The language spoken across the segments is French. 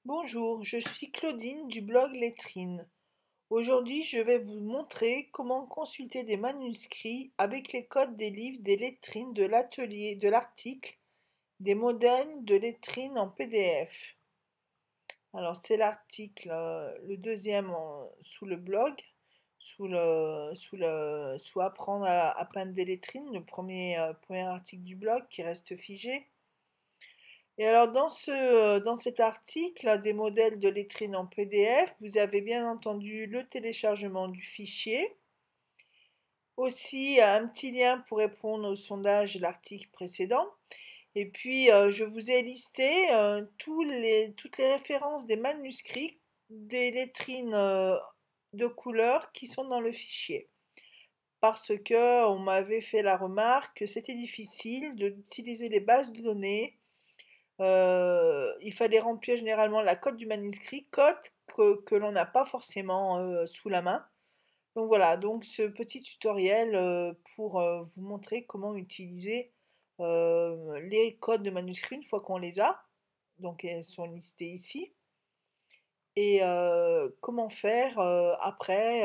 Bonjour, je suis Claudine du blog Lettrine. Aujourd'hui, je vais vous montrer comment consulter des manuscrits avec les codes des livres des lettrines de l'atelier de l'article des modèles de lettrines en PDF. Alors, c'est l'article, le deuxième sous le blog, sous apprendre à peindre des lettrines, le premier article du blog qui reste figé. Et alors dans cet article des modèles de lettrines en PDF, vous avez bien entendu le téléchargement du fichier, aussi un petit lien pour répondre au sondage de l'article précédent. Et puis je vous ai listé toutes les références des manuscrits des lettrines de couleur qui sont dans le fichier. Parce que on m'avait fait la remarque que c'était difficile d'utiliser les bases de données. Il fallait remplir généralement la cote du manuscrit, cote que l'on n'a pas forcément sous la main. Donc voilà, donc ce petit tutoriel pour vous montrer comment utiliser les codes de manuscrit une fois qu'on les a. Donc elles sont listées ici. Et comment faire après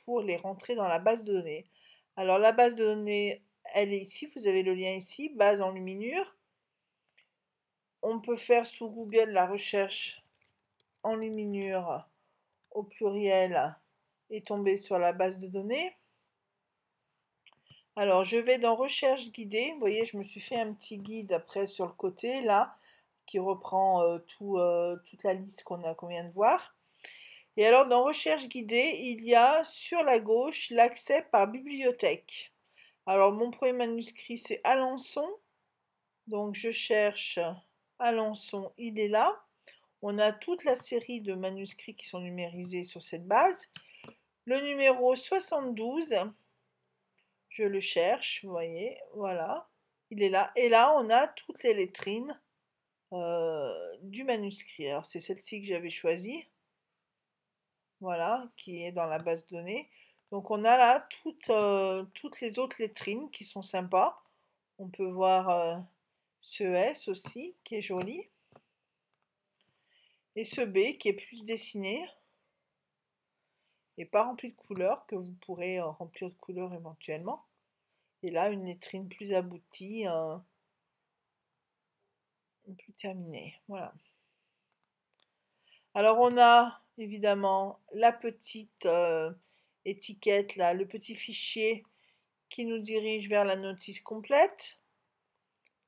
pour les rentrer dans la base de données. Alors la base de données, elle est ici, vous avez le lien ici, base en luminure. On peut faire sous Google la recherche enluminure au pluriel et tomber sur la base de données. Alors je vais dans recherche guidée, vous voyez je me suis fait un petit guide après sur le côté là qui reprend toute la liste qu'on vient de voir. Et alors dans recherche guidée il y a sur la gauche l'accès par bibliothèque. Alors mon premier manuscrit c'est Alençon, donc je cherche Alençon, il est là. On a toute la série de manuscrits qui sont numérisés sur cette base. Le numéro 72, je le cherche, vous voyez, voilà, il est là. Et là, on a toutes les lettrines du manuscrit. Alors, c'est celle-ci que j'avais choisie, voilà, qui est dans la base de données. Donc, on a là toutes les autres lettrines qui sont sympas. On peut voir ce S aussi, qui est joli. Et ce B, qui est plus dessiné. Et pas rempli de couleurs, que vous pourrez remplir de couleurs éventuellement. Et là, une lettrine plus aboutie, plus terminée. Voilà. Alors on a évidemment la petite étiquette, là, le petit fichier qui nous dirige vers la notice complète.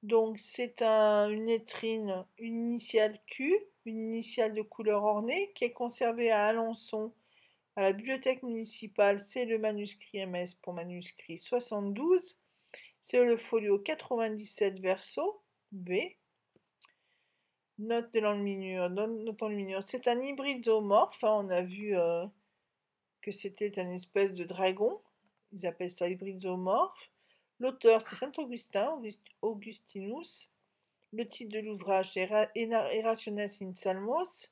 Donc c'est une lettrine, une initiale Q, une initiale de couleur ornée qui est conservée à Alençon à la bibliothèque municipale. C'est le manuscrit MS pour manuscrit 72. C'est le folio 97 verso V. Note de l'enluminure. Note enluminure. C'est un hybride zoomorphe. On a vu que c'était un espèce de dragon. Ils appellent ça hybride zoomorphe. L'auteur, c'est Saint-Augustin, Augustinus. Le titre de l'ouvrage, c'est Erationes in Psalmos.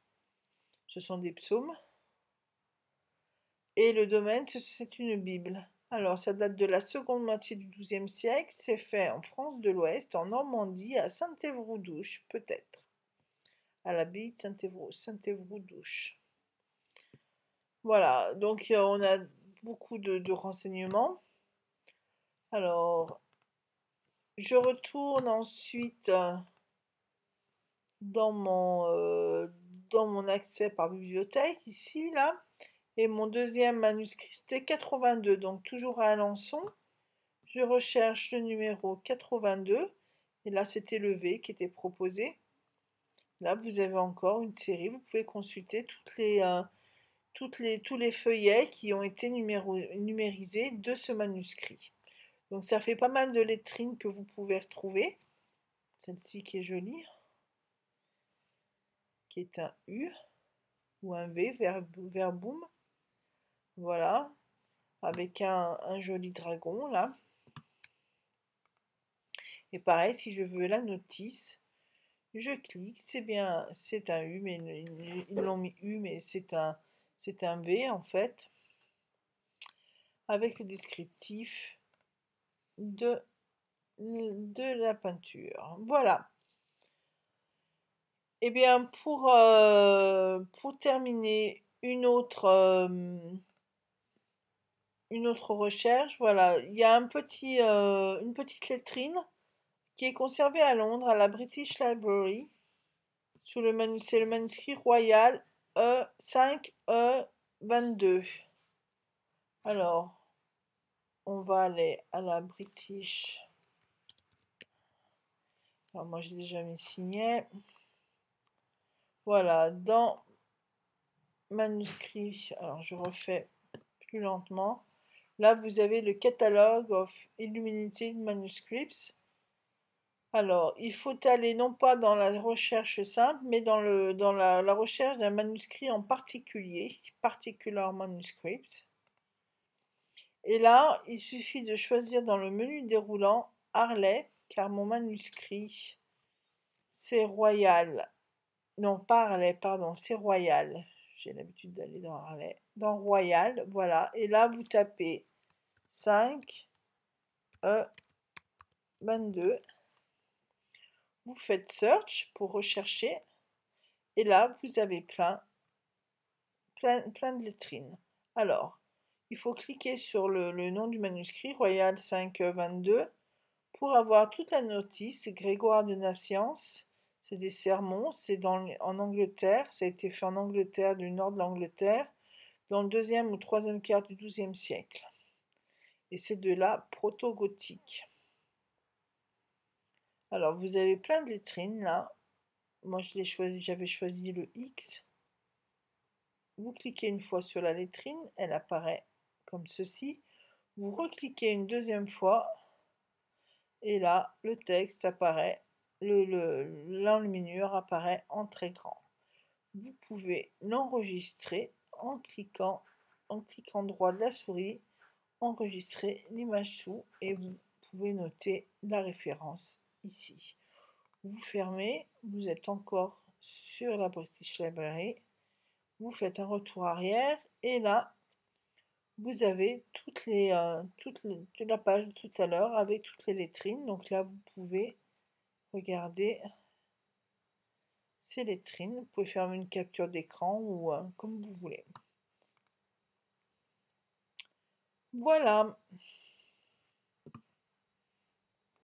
Ce sont des psaumes. Et le domaine, c'est une Bible. Alors, ça date de la seconde moitié du XIIe siècle. C'est fait en France de l'Ouest, en Normandie, à Saint-Évroult-Douche, peut-être. À l'abbaye de Saint-Évroult-Douche. Voilà, donc on a beaucoup de renseignements. Alors, je retourne ensuite dans mon accès par bibliothèque, ici, là. Et mon deuxième manuscrit, c'était 82, donc toujours à Alençon. Je recherche le numéro 82, et là c'était le V qui était proposé. Là vous avez encore une série, vous pouvez consulter tous les feuillets qui ont été numérisés de ce manuscrit. Donc ça fait pas mal de lettrines que vous pouvez retrouver. Celle-ci qui est jolie, qui est un U ou un V, Verboom. Voilà, avec un joli dragon là. Et pareil, si je veux la notice, je clique, c'est un U, mais ils l'ont mis U, mais c'est un V en fait, avec le descriptif de la peinture. Voilà. Eh bien, pour terminer une autre recherche, voilà, il y a une petite lettrine qui est conservée à Londres, à la British Library, c'est le manuscrit royal E5E22. Alors, on va aller à la British. Alors, moi, j'ai déjà mis signet. Voilà, dans manuscrit, alors je refais plus lentement. Là, vous avez le Catalogue of Illuminated Manuscripts. Alors, il faut aller non pas dans la recherche simple, mais dans la recherche d'un manuscrit en particulier, Particular Manuscripts. Et là, il suffit de choisir dans le menu déroulant Harley, car mon manuscrit, c'est Royal. Non, pas Harley, pardon, c'est Royal. J'ai l'habitude d'aller dans Harley. Dans Royal, voilà. Et là, vous tapez 5 E22. Vous faites Search pour rechercher. Et là, vous avez plein de lettrines. Alors, il faut cliquer sur le nom du manuscrit, Royal 522, pour avoir toute la notice. Grégoire de Nassiance, c'est des sermons, en Angleterre, ça a été fait en Angleterre, du nord de l'Angleterre, dans le deuxième ou troisième quart du XIIe siècle. Et c'est de la proto-gothique. Alors, vous avez plein de lettrines là. Moi, j'avais choisi le X. Vous cliquez une fois sur la lettrine, elle apparaît comme ceci. Vous recliquez une deuxième fois et là, le texte apparaît, l'enluminure apparaît en très grand. Vous pouvez l'enregistrer en cliquant droit de la souris, enregistrer l'image sous et vous pouvez noter la référence ici. Vous fermez, vous êtes encore sur la British Library, vous faites un retour arrière et là, vous avez toute la page de tout à l'heure avec toutes les lettrines. Donc là, vous pouvez regarder ces lettrines. Vous pouvez faire une capture d'écran ou comme vous voulez. Voilà.